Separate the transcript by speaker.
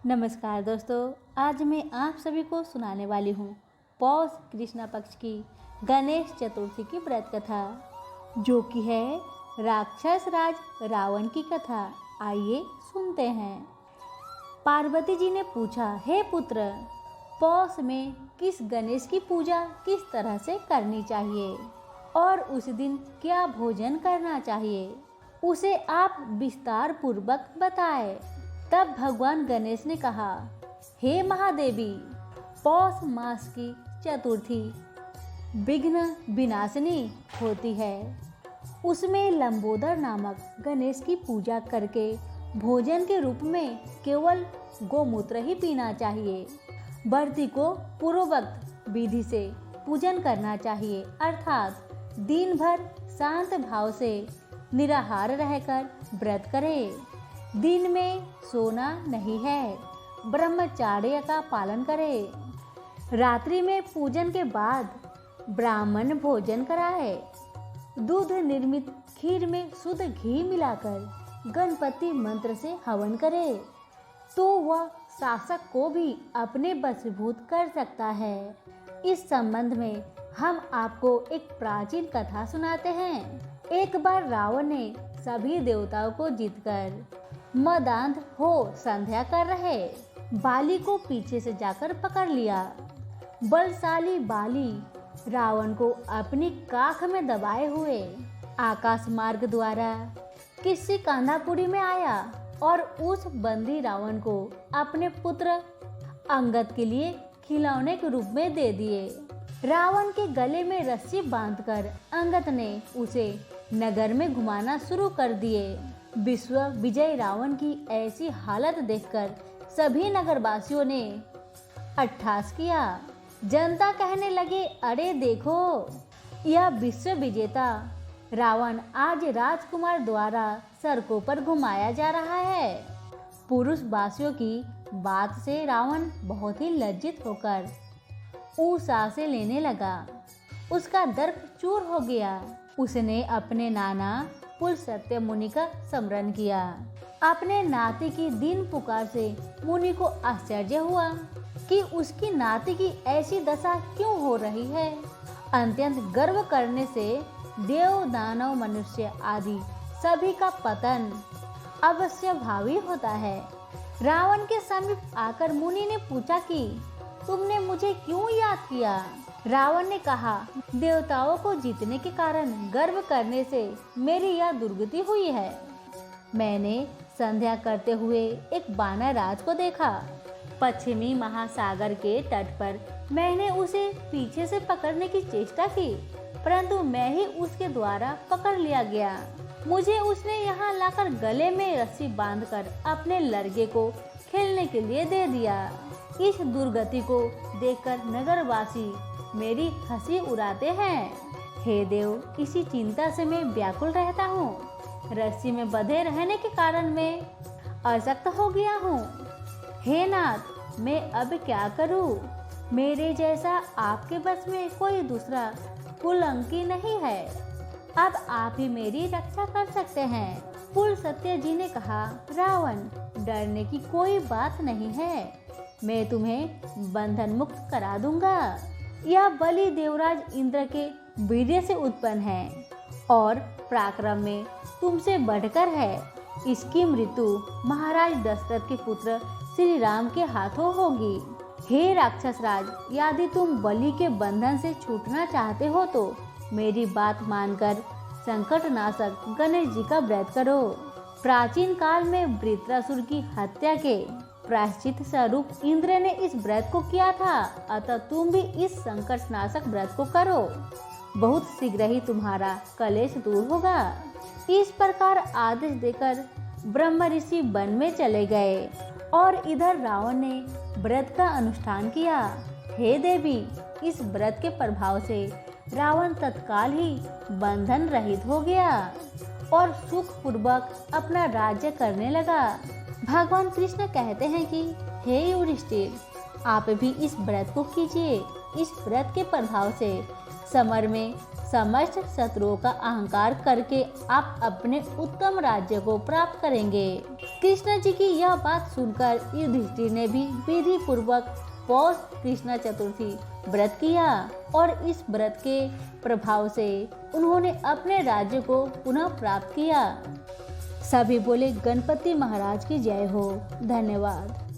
Speaker 1: नमस्कार दोस्तों, आज मैं आप सभी को सुनाने वाली हूँ पौष कृष्णा पक्ष की गणेश चतुर्थी की व्रत कथा, जो कि है राक्षस राज रावण की कथा। आइए सुनते हैं। पार्वती जी ने पूछा, हे पुत्र, पौष में किस गणेश की पूजा किस तरह से करनी चाहिए और उस दिन क्या भोजन करना चाहिए, उसे आप विस्तार पूर्वक बताएं। तब भगवान गणेश ने कहा, हे महादेवी, पौष मास की चतुर्थी विघ्न विनाशिनी होती है। उसमें लंबोदर नामक गणेश की पूजा करके भोजन के रूप में केवल गोमूत्र ही पीना चाहिए। व्रती को पूर्वोक्त विधि से पूजन करना चाहिए, अर्थात दिन भर शांत भाव से निराहार रहकर व्रत करे। दिन में सोना नहीं है, ब्रह्मचर्य का पालन करे। रात्रि में पूजन के बाद ब्राह्मण भोजन कराए। दूध निर्मित खीर में शुद्ध घी मिलाकर गणपति मंत्र से हवन करे तो वह शासक को भी अपने वशीभूत कर सकता है। इस संबंध में हम आपको एक प्राचीन कथा सुनाते हैं। एक बार रावण ने सभी देवताओं को जीतकर मदांध हो संध्या कर रहे बाली को पीछे से जाकर पकड़ लिया। बलशाली बाली रावण को अपनी काख में दबाए हुए आकाश मार्ग द्वारा किसी कांधापुरी में आया और उस बंदी रावण को अपने पुत्र अंगद के लिए खिलौने के रूप में दे दिए। रावण के गले में रस्सी बांधकर अंगद ने उसे नगर में घुमाना शुरू कर दिए। विश्व विजय रावण की ऐसी हालत देखकर सभी नगरवासियों ने अट्ठास किया। जनता कहने लगे, अरे देखो, यह विश्व विजेता रावण आज राजकुमार द्वारा सड़कों पर घुमाया जा रहा है। पुरुष वासियों की बात से रावण बहुत ही लज्जित होकर ऊंच सांसें लेने लगा। उसका दर्प चूर हो गया। उसने अपने नाना पुलस्त्य मुनि का स्मरण किया। अपने नाती की दीन पुकार से मुनि को आश्चर्य हुआ कि उसकी नाती की ऐसी दशा क्यों हो रही है। अत्यंत गर्व करने से देव दानव मनुष्य आदि सभी का पतन अवश्य भावी होता है। रावण के समीप आकर मुनि ने पूछा कि तुमने मुझे क्यों याद किया। रावण ने कहा, देवताओं को जीतने के कारण गर्व करने से मेरी यह दुर्गति हुई है। मैंने संध्या करते हुए एक वानर राज को देखा। पश्चिमी महासागर के तट पर मैंने उसे पीछे से पकड़ने की चेष्टा की, परंतु मैं ही उसके द्वारा पकड़ लिया गया। मुझे उसने यहाँ लाकर गले में रस्सी बांधकर अपने लड़के को खेलने के लिए दे दिया। इस दुर्गति को देखकर नगरवासी मेरी हंसी उड़ाते हैं। हे देव, इसी चिंता से मैं व्याकुल रहता हूँ। रस्सी में बंधे रहने के कारण मैं अशक्त हो गया हूँ। हे नाथ, मैं अब क्या करूँ। मेरे जैसा आपके बस में कोई दूसरा कुलंकी नहीं है। अब आप ही मेरी रक्षा कर सकते हैं। पुलस्त्य जी ने कहा, रावण, डरने की कोई बात नहीं है। मैं तुम्हें बंधन मुक्त करा दूंगा। यह बलि देवराज इंद्र के वीर्य से उत्पन्न है और पराक्रम में तुमसे बढ़कर है। इसकी मृत्यु महाराज दशरथ के पुत्र श्री राम के हाथों होगी। हे राक्षस राज, यदि तुम बलि के बंधन से छूटना चाहते हो तो मेरी बात मानकर संकटनाशक गणेश जी का व्रत करो। प्राचीन काल में वृत्रासुर की हत्या के प्रायश्चित स्वरूप इंद्र ने इस व्रत को किया था, अतः तुम भी इस संकटनाशक व्रत को करो। बहुत शीघ्र ही तुम्हारा कलेश दूर होगा। इस प्रकार आदेश देकर ब्रह्म ऋषि वन में चले गए और इधर रावण ने व्रत का अनुष्ठान किया। हे देवी, इस व्रत के प्रभाव से रावण तत्काल ही बंधन रहित हो गया और सुखपूर्वक अपना राज्य करने लगा। भगवान कृष्ण कहते हैं कि हे युधिष्ठिर, आप भी इस व्रत को कीजिए। इस व्रत के प्रभाव से समर में समस्त शत्रुओं का अहंकार करके आप अपने उत्तम राज्य को प्राप्त करेंगे। कृष्ण जी की यह बात सुनकर युधिष्ठिर ने भी विधि पूर्वक पौष कृष्ण चतुर्थी व्रत किया और इस व्रत के प्रभाव से उन्होंने अपने राज्य को पुनः प्राप्त किया। सभी बोले गणपति महाराज की जय हो। धन्यवाद।